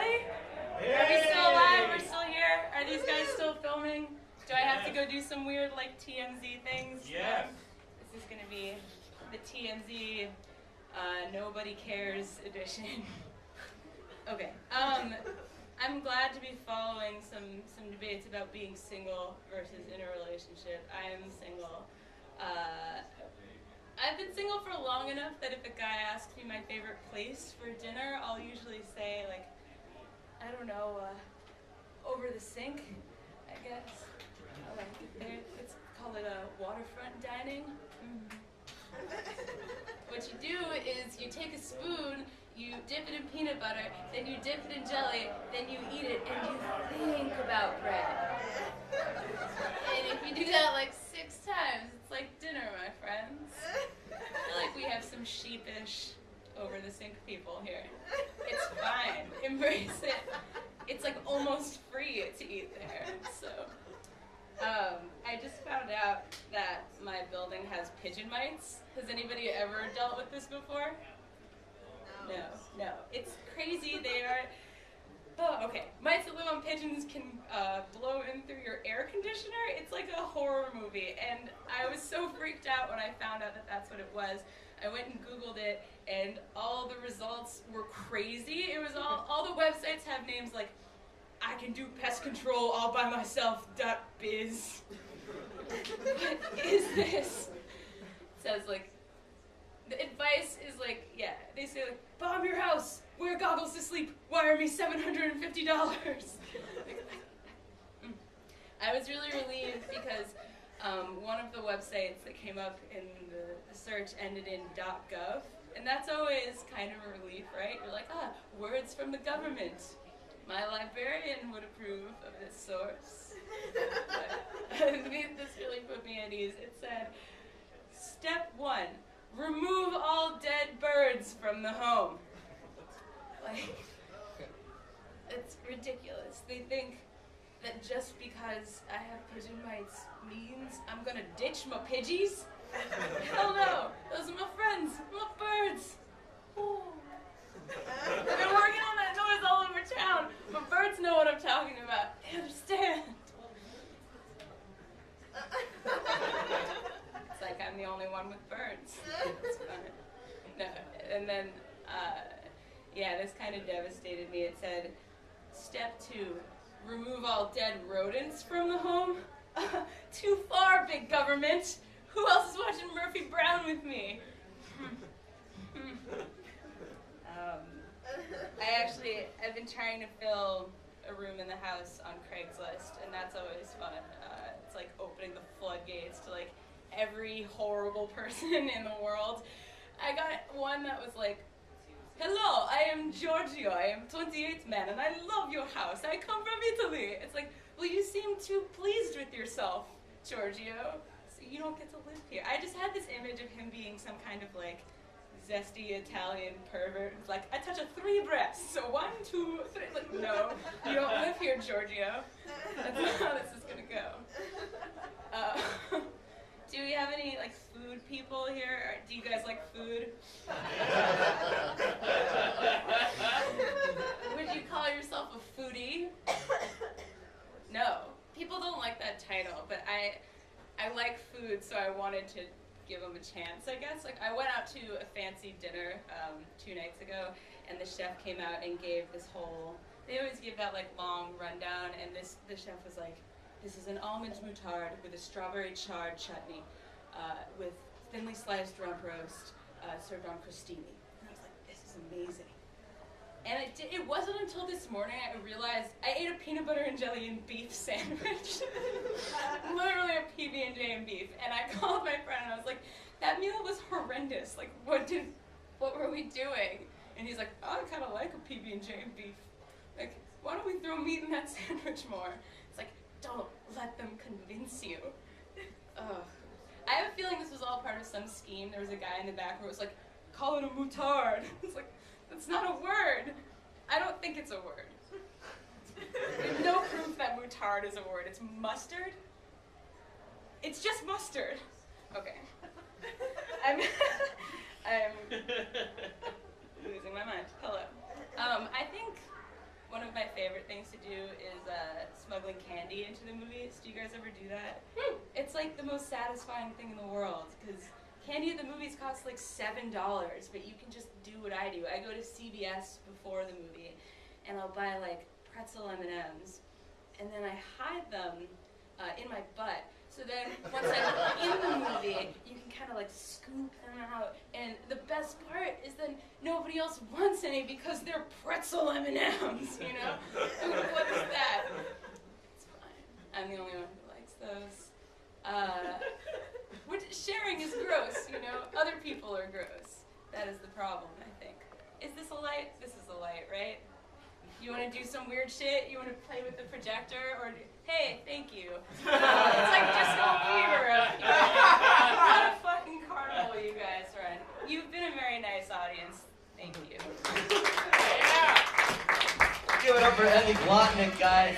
everybody? Are we still alive? We're still here? Are these guys still filming? Do I have to go do some weird, like, TMZ things? Yes. This is going to be the TMZ Nobody Cares edition. Okay. I'm glad to be following some debates about being single versus in a relationship. I am single. I've been single for long enough that if a guy asks me my favorite place for dinner, I'll usually say, like, I don't know, over the sink, I guess. I like it there. Let's call it waterfront dining. What you do is you take a spoon, you dip it in peanut butter, then you dip it in jelly, then you eat it, and you think about bread. And if you do that like 6 times, it's like dinner, my friends. I feel like we have some sheepish over-the-sink people here. It's fine. Embrace it. It's like almost free to eat there. So, I just found out that my building has pigeon mites. Has anybody ever dealt with this before? No. It's crazy. They are... Oh, okay. Mites that live on pigeons can blow in through your air conditioner. It's like a horror movie. And I was so freaked out when I found out that that's what it was. I went and Googled it, and all the results were crazy. It was all the websites have names like, I can do pest control all by myself, .biz. What is this? It says, like, the advice is like, yeah, they say, like, bomb your house, wear goggles to sleep, wire me $750. I was really relieved because one of the websites that came up in the search ended in .gov, and that's always kind of a relief, right? You're like, words from the government. My librarian would approve of this source. But this really put me at ease. It said, step 1, remove all dead birds from the home. Like, it's ridiculous. They think that just because I have pigeon mites means I'm gonna ditch my pidgeys? Hell no, those are my friends, my birds. Ooh. I've been working on that noise all over town, but birds know what I'm talking about. They understand. It's like I'm the only one with birds. It's fun. No, and then, yeah, this kind of devastated me. It said, step 2, remove all dead rodents from the home. Too far, big government. Who else is watching Murphy Brown with me? I've been trying to fill a room in the house on Craigslist, and that's always fun. It's like opening the floodgates to like every horrible person in the world. I got one that was like, hello, I am Giorgio, I am 28th man, and I love your house. I come from Italy. It's like, well, you seem too pleased with yourself, Giorgio. So you don't get to live here. I just had this image of him being some kind of like zesty Italian pervert who's like, I touch a 3 breasts, so 1, 2, 3. Like, no, you don't live here, Giorgio. That's not how this is gonna go. Do we have any like food people here? Do you guys like food? Would you call yourself a foodie? No. People don't like that title, but I like food, so I wanted to give them a chance, I guess. Like, I went out to a fancy dinner 2 nights ago, and the chef came out and gave this whole, they always give that like long rundown, and the chef was like, this is an almond moutarde with a strawberry chard chutney, with thinly sliced rump roast, served on crostini. And I was like, this is amazing. And it wasn't until this morning I realized I ate a peanut butter and jelly and beef sandwich. Literally a PB&J and beef. And I called my friend and I was like, that meal was horrendous. Like, what were we doing? And he's like, oh, I kind of like a PB&J and beef. Like, why don't we throw meat in that sandwich more? It's like, don't let them convince you. Ugh. I have a feeling this was all part of some scheme. There was a guy in the back where it was like, call it a moutarde. It's like, that's not a word. I don't think it's a word. There's no proof that moutarde is a word. It's mustard. It's just mustard. Okay. I'm losing my mind. Hello. I think one of my favorite things to do is smuggling candy into the movies. Do you guys ever do that? It's like the most satisfying thing in the world, because candy at the movies costs like $7, but you can just do what I do. I go to CVS before the movie, and I'll buy like pretzel M&Ms, and then I hide them in my butt. So then, once I'm in the movie, you can kind of like scoop them out. And the best part is then nobody else wants any because they're pretzel M&Ms, you know? What is that? It's fine. I'm the only one who likes those. Sharing is gross, you know? Other people are gross. That is the problem, I think. Is this a light? This is a light, right? You want to do some weird shit? You want to play with the projector? Or hey, thank you. It's like Disco Fever up here. What a fucking carnival you guys run. You've been a very nice audience. Thank you. Yeah. Give it up for Emmy Blodnik, guys.